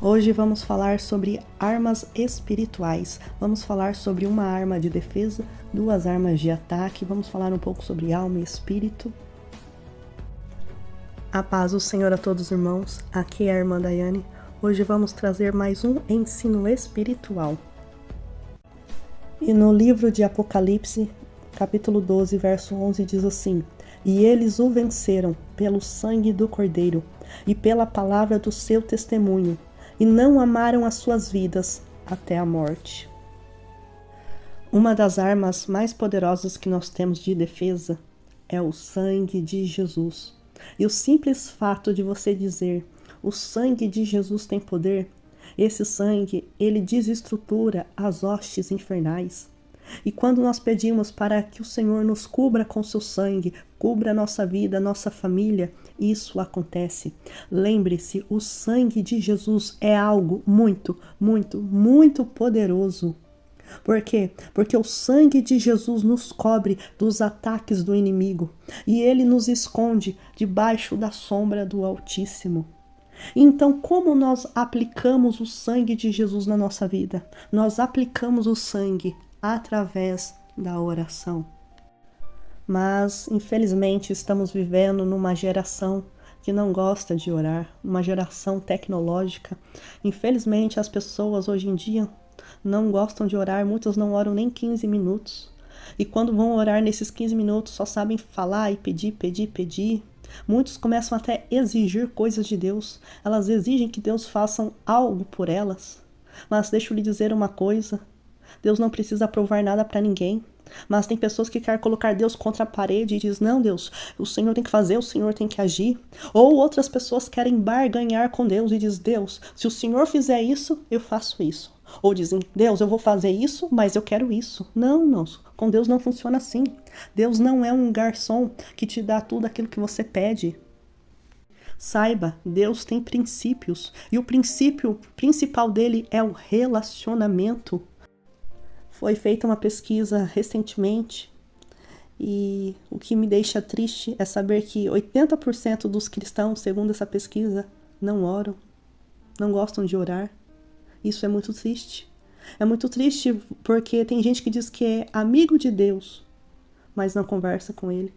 Hoje vamos falar sobre armas espirituais. Vamos falar sobre uma arma de defesa, duas armas de ataque. Vamos falar um pouco sobre alma e espírito. A paz do Senhor a todos os irmãos. Aqui é a irmã Daiane. Hoje vamos trazer mais um ensino espiritual. E no livro de Apocalipse, capítulo 12, verso 11, diz assim: E eles o venceram pelo sangue do Cordeiro e pela palavra do seu testemunho, e não amaram as suas vidas até a morte. Uma das armas mais poderosas que nós temos de defesa é o sangue de Jesus. E o simples fato de você dizer, o sangue de Jesus tem poder, esse sangue, ele desestrutura as hostes infernais. E quando nós pedimos para que o Senhor nos cubra com seu sangue, cubra a nossa vida, a nossa família, isso acontece. Lembre-se, o sangue de Jesus é algo muito, muito, muito poderoso. Por quê? Porque o sangue de Jesus nos cobre dos ataques do inimigo e ele nos esconde debaixo da sombra do Altíssimo. Então, como nós aplicamos o sangue de Jesus na nossa vida? Nós aplicamos o sangue através da oração. Mas, infelizmente, estamos vivendo numa geração que não gosta de orar, uma geração tecnológica. Infelizmente, as pessoas hoje em dia não gostam de orar, muitas não oram nem 15 minutos. E quando vão orar nesses 15 minutos, só sabem falar e pedir, pedir, pedir. Muitos começam até a exigir coisas de Deus. Elas exigem que Deus faça algo por elas. Mas deixa eu lhe dizer uma coisa. Deus não precisa provar nada para ninguém. Mas tem pessoas que querem colocar Deus contra a parede e diz, não, Deus, o Senhor tem que fazer, o Senhor tem que agir. Ou outras pessoas querem barganhar com Deus e diz, Deus, se o Senhor fizer isso, eu faço isso. Ou dizem, Deus, eu vou fazer isso, mas eu quero isso. Não, não, com Deus não funciona assim. Deus não é um garçom que te dá tudo aquilo que você pede. Saiba, Deus tem princípios e o princípio principal dele é o relacionamento. Foi feita uma pesquisa recentemente e o que me deixa triste é saber que 80% dos cristãos, segundo essa pesquisa, não oram, não gostam de orar. Isso é muito triste. É muito triste porque tem gente que diz que é amigo de Deus, mas não conversa com ele.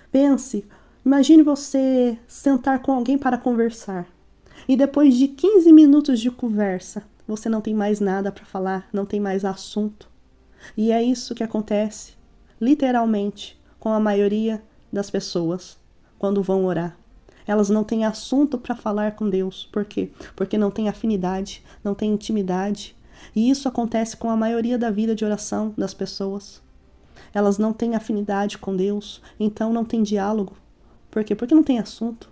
Pense, imagine você sentar com alguém para conversar e depois de 15 minutos de conversa, você não tem mais nada para falar, não tem mais assunto. E é isso que acontece, literalmente, com a maioria das pessoas quando vão orar. Elas não têm assunto para falar com Deus. Por quê? Porque não tem afinidade, não tem intimidade. E isso acontece com a maioria da vida de oração das pessoas. Elas não têm afinidade com Deus, então não tem diálogo. Por quê? Porque não tem assunto.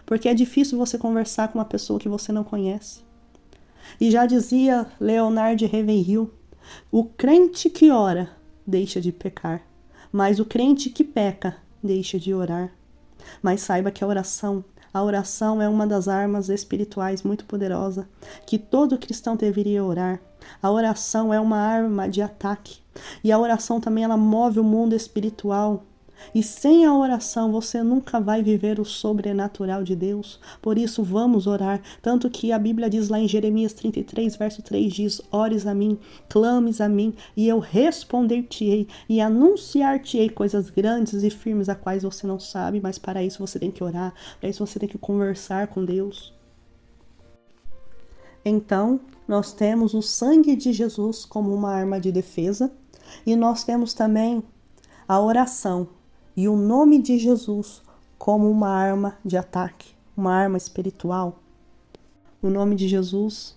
Porque é difícil você conversar com uma pessoa que você não conhece. E já dizia Leonard Ravenhill, o crente que ora deixa de pecar, mas o crente que peca deixa de orar. Mas saiba que a oração é uma das armas espirituais muito poderosa, que todo cristão deveria orar. A oração é uma arma de ataque, e a oração também ela move o mundo espiritual. E sem a oração você nunca vai viver o sobrenatural de Deus. Por isso vamos orar. Tanto que a Bíblia diz lá em Jeremias 33, verso 3, diz, ores a mim, clames a mim, e eu responder-te-ei, e anunciar-te-ei coisas grandes e firmes, a quais você não sabe, mas para isso você tem que orar, para isso você tem que conversar com Deus. Então, nós temos o sangue de Jesus como uma arma de defesa, e nós temos também a oração e o nome de Jesus como uma arma de ataque, uma arma espiritual. O nome de Jesus,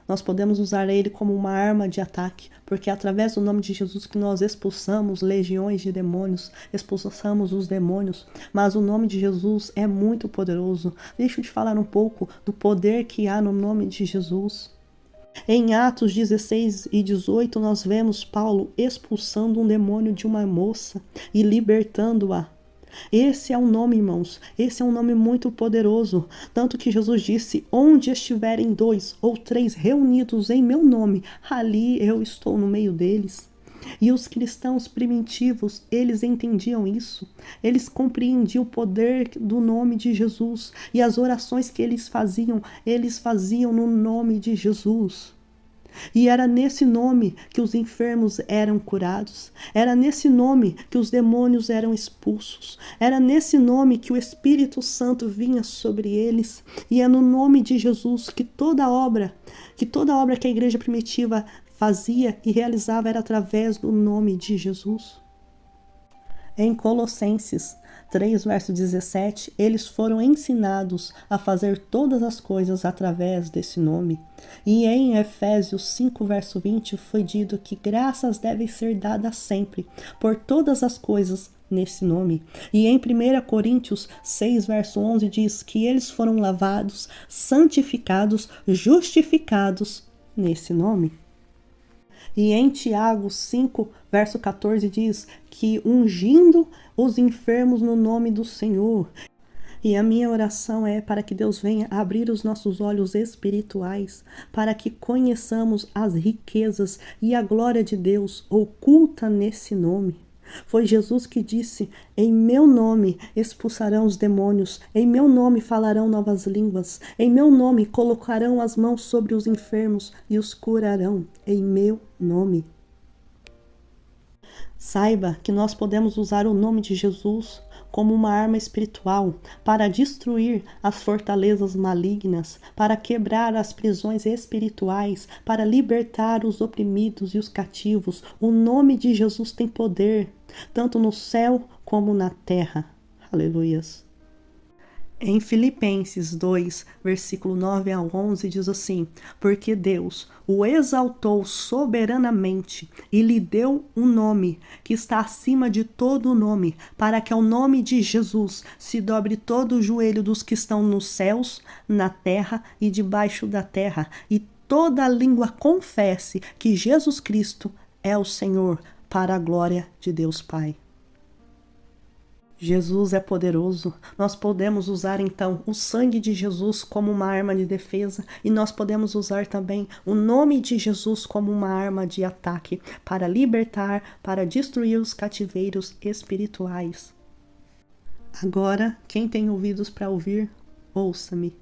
nós podemos usar ele como uma arma de ataque, porque é através do nome de Jesus que nós expulsamos legiões de demônios, expulsamos os demônios, mas o nome de Jesus é muito poderoso. Deixa eu te falar um pouco do poder que há no nome de Jesus. Em Atos 16 e 18, nós vemos Paulo expulsando um demônio de uma moça e libertando-a. Esse é um nome, irmãos, esse é um nome muito poderoso, tanto que Jesus disse, onde estiverem 2 ou 3 reunidos em meu nome, ali eu estou no meio deles. E os cristãos primitivos, eles entendiam isso. Eles compreendiam o poder do nome de Jesus. E as orações que eles faziam no nome de Jesus. E era nesse nome que os enfermos eram curados. Era nesse nome que os demônios eram expulsos. Era nesse nome que o Espírito Santo vinha sobre eles. E é no nome de Jesus que toda obra que a igreja primitiva fazia e realizava era através do nome de Jesus. Em Colossenses 3, verso 17, eles foram ensinados a fazer todas as coisas através desse nome. E em Efésios 5, verso 20, foi dito que graças devem ser dadas sempre, por todas as coisas, nesse nome. E em 1 Coríntios 6, verso 11, diz que eles foram lavados, santificados, justificados nesse nome. E em Tiago 5, verso 14 diz que ungindo os enfermos no nome do Senhor. E a minha oração é para que Deus venha abrir os nossos olhos espirituais, para que conheçamos as riquezas e a glória de Deus oculta nesse nome. Foi Jesus que disse: em meu nome expulsarão os demônios, em meu nome falarão novas línguas, em meu nome colocarão as mãos sobre os enfermos e os curarão, em meu nome. Saiba que nós podemos usar o nome de Jesus como uma arma espiritual para destruir as fortalezas malignas, para quebrar as prisões espirituais, para libertar os oprimidos e os cativos. O nome de Jesus tem poder, tanto no céu como na terra. Aleluias. Em Filipenses 2, versículo 9 a 11, diz assim: porque Deus o exaltou soberanamente e lhe deu um nome que está acima de todo nome, para que ao nome de Jesus se dobre todo o joelho dos que estão nos céus, na terra e debaixo da terra, e toda língua confesse que Jesus Cristo é o Senhor, para a glória de Deus Pai. Jesus é poderoso. Nós podemos usar então o sangue de Jesus como uma arma de defesa e nós podemos usar também o nome de Jesus como uma arma de ataque para libertar, para destruir os cativeiros espirituais. Agora, quem tem ouvidos para ouvir, ouça-me.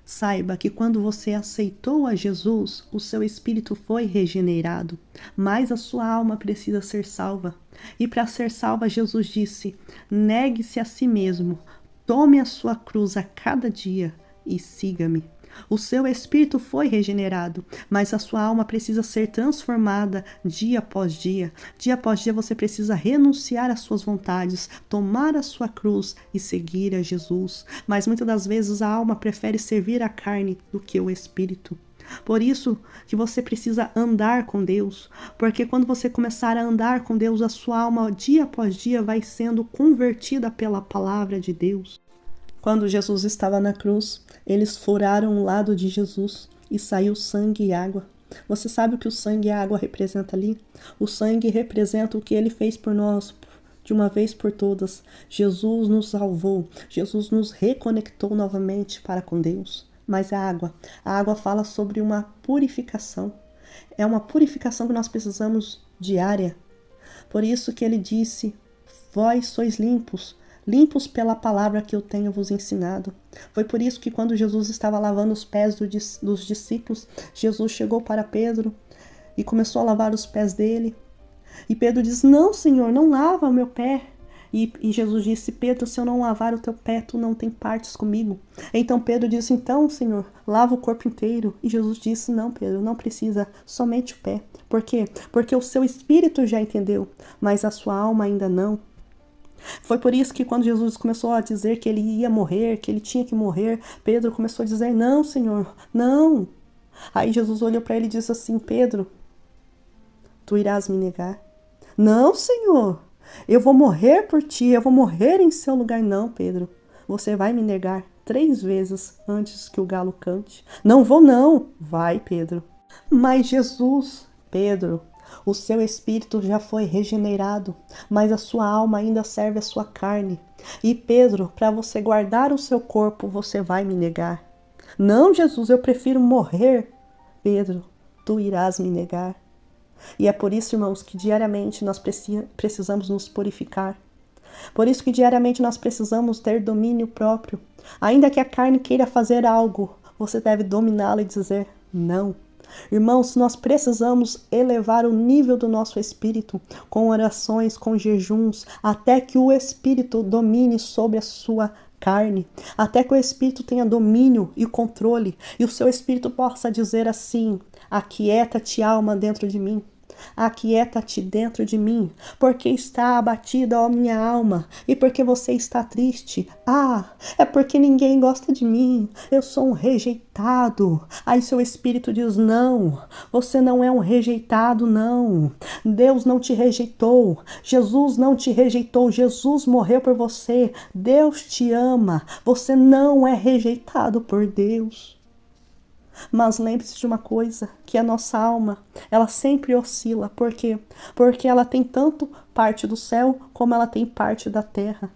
Saiba que quando você aceitou a Jesus, o seu espírito foi regenerado, mas a sua alma precisa ser salva. E para ser salva, Jesus disse: negue-se a si mesmo, tome a sua cruz a cada dia e siga-me. O seu espírito foi regenerado, mas a sua alma precisa ser transformada dia após dia. Dia após dia você precisa renunciar às suas vontades, tomar a sua cruz e seguir a Jesus. Mas muitas das vezes a alma prefere servir a carne do que o espírito. Por isso que você precisa andar com Deus, porque quando você começar a andar com Deus, a sua alma dia após dia vai sendo convertida pela palavra de Deus. Quando Jesus estava na cruz, eles furaram o lado de Jesus e saiu sangue e água. Você sabe o que o sangue e a água representa ali? O sangue representa o que ele fez por nós de uma vez por todas. Jesus nos salvou, Jesus nos reconectou novamente para com Deus. Mas a água fala sobre uma purificação. É uma purificação que nós precisamos diária. Por isso que ele disse: vós sois limpos pela palavra que eu tenho vos ensinado. Foi por isso que quando Jesus estava lavando os pés dos discípulos, Jesus chegou para Pedro e começou a lavar os pés dele. E Pedro disse: não, Senhor, não lava o meu pé. E Jesus disse: Pedro, se eu não lavar o teu pé, tu não tem partes comigo. Então Pedro disse: então, Senhor, lava o corpo inteiro. E Jesus disse: não, Pedro, não precisa, somente o pé. Por quê? Porque o seu espírito já entendeu, mas a sua alma ainda não. Foi por isso que quando Jesus começou a dizer que ele ia morrer, que ele tinha que morrer, Pedro começou a dizer: não, Senhor, não. Aí Jesus olhou para ele e disse assim: Pedro, tu irás me negar? Não, Senhor, eu vou morrer por ti, eu vou morrer em seu lugar. Não, Pedro, você vai me negar 3 vezes antes que o galo cante. Não vou não. Vai, Pedro. Mas Jesus, Pedro, o seu espírito já foi regenerado, mas a sua alma ainda serve a sua carne. E Pedro, para você guardar o seu corpo, você vai me negar. Não, Jesus, eu prefiro morrer. Pedro, tu irás me negar. E é por isso, irmãos, que diariamente nós precisamos nos purificar. Por isso que diariamente nós precisamos ter domínio próprio. Ainda que a carne queira fazer algo, você deve dominá-la e dizer não. Irmãos, nós precisamos elevar o nível do nosso espírito com orações, com jejuns, até que o espírito domine sobre a sua carne, até que o espírito tenha domínio e controle, e o seu espírito possa dizer assim: aquieta-te, alma, dentro de mim. Aquieta-te dentro de mim, porque está abatida, ó minha alma, e porque você está triste. É porque ninguém gosta de mim, eu sou um rejeitado. Aí seu espírito diz: não, você não é um rejeitado, não. Deus não te rejeitou, Jesus não te rejeitou, Jesus morreu por você, Deus te ama, você não é rejeitado por Deus. Mas lembre-se de uma coisa, que a nossa alma, ela sempre oscila. Por quê? Porque ela tem tanto parte do céu, como ela tem parte da terra.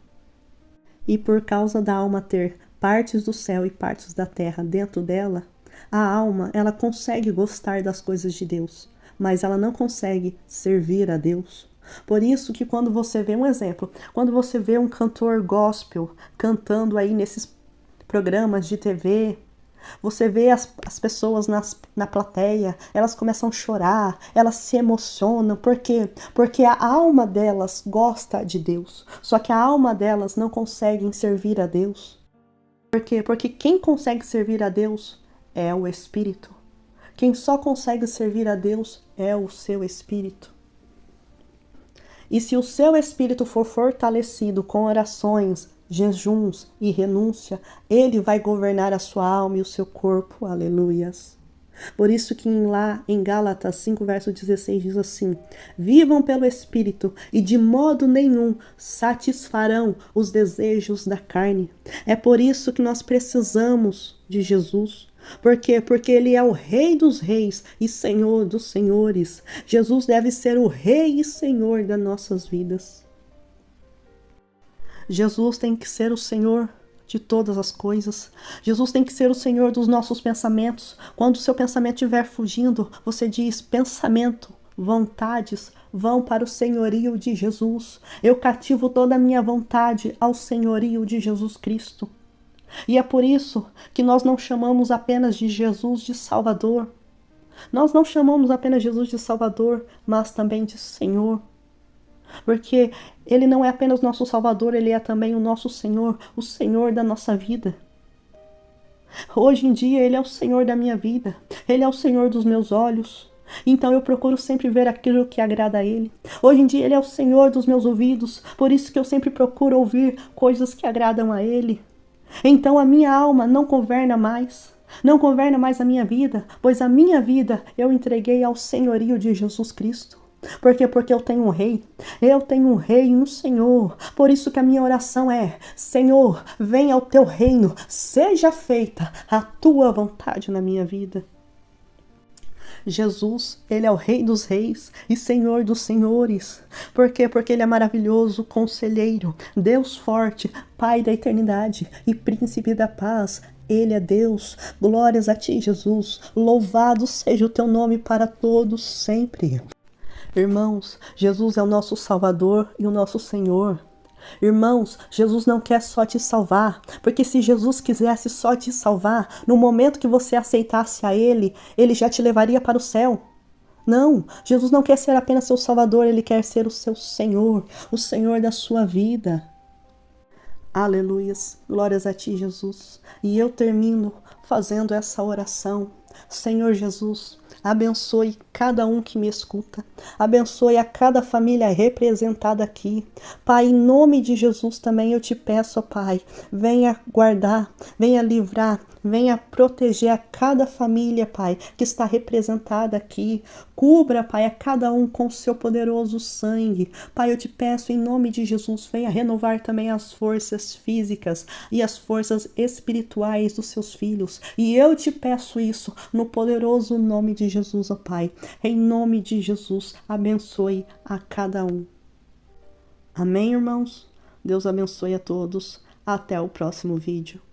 E por causa da alma ter partes do céu e partes da terra dentro dela, a alma, ela consegue gostar das coisas de Deus, mas ela não consegue servir a Deus. Por isso que quando você vê um exemplo, quando você vê um cantor gospel cantando aí nesses programas de TV, você vê as pessoas na plateia, elas começam a chorar, elas se emocionam. Por quê? Porque a alma delas gosta de Deus. Só que a alma delas não consegue servir a Deus. Por quê? Porque quem consegue servir a Deus é o Espírito. Quem só consegue servir a Deus é o seu Espírito. E se o seu Espírito for fortalecido com orações, jejuns e renúncia, ele vai governar a sua alma e o seu corpo. Aleluias. Por isso que lá em Gálatas 5, verso 16 diz assim: vivam pelo Espírito e de modo nenhum satisfarão os desejos da carne. É por isso que nós precisamos de Jesus. Por quê? Porque ele é o Rei dos reis e Senhor dos senhores. Jesus deve ser o Rei e Senhor das nossas vidas. Jesus tem que ser o Senhor de todas as coisas. Jesus tem que ser o Senhor dos nossos pensamentos. Quando o seu pensamento estiver fugindo, você diz: pensamento, vontades, vão para o senhorio de Jesus. Eu cativo toda a minha vontade ao senhorio de Jesus Cristo. E é por isso que nós não chamamos apenas de Jesus de Salvador. Nós não chamamos apenas Jesus de Salvador, mas também de Senhor. Porque ele não é apenas nosso Salvador, ele é também o nosso Senhor, o Senhor da nossa vida. Hoje em dia ele é o Senhor da minha vida, ele é o Senhor dos meus olhos. Então eu procuro sempre ver aquilo que agrada a ele. Hoje em dia ele é o Senhor dos meus ouvidos, por isso que eu sempre procuro ouvir coisas que agradam a ele. Então a minha alma não governa mais. Não governa mais a minha vida, pois a minha vida eu entreguei ao senhorio de Jesus Cristo. Por quê? Porque eu tenho um rei e um Senhor. Por isso que a minha oração é: Senhor, venha ao teu reino, seja feita a tua vontade na minha vida. Jesus, ele é o Rei dos reis e Senhor dos senhores. Por quê? Porque ele é maravilhoso, conselheiro, Deus forte, Pai da eternidade e Príncipe da paz. Ele é Deus. Glórias a ti, Jesus. Louvado seja o teu nome para todos sempre. Irmãos, Jesus é o nosso Salvador e o nosso Senhor. Irmãos, Jesus não quer só te salvar, porque se Jesus quisesse só te salvar, no momento que você aceitasse a Ele, Ele já te levaria para o céu. Não, Jesus não quer ser apenas seu Salvador, Ele quer ser o seu Senhor, o Senhor da sua vida. Aleluias, glórias a ti, Jesus. E eu termino fazendo essa oração. Senhor Jesus, abençoe cada um que me escuta. Abençoe a cada família representada aqui. Pai, em nome de Jesus também eu te peço, ó Pai, venha guardar, venha livrar, venha proteger a cada família, Pai, que está representada aqui. Cubra, Pai, a cada um com o seu poderoso sangue. Pai, eu te peço em nome de Jesus, venha renovar também as forças físicas e as forças espirituais dos seus filhos. E eu te peço isso no poderoso nome de Jesus, ó Pai. Em nome de Jesus, abençoe a cada um. Amém, irmãos? Deus abençoe a todos. Até o próximo vídeo.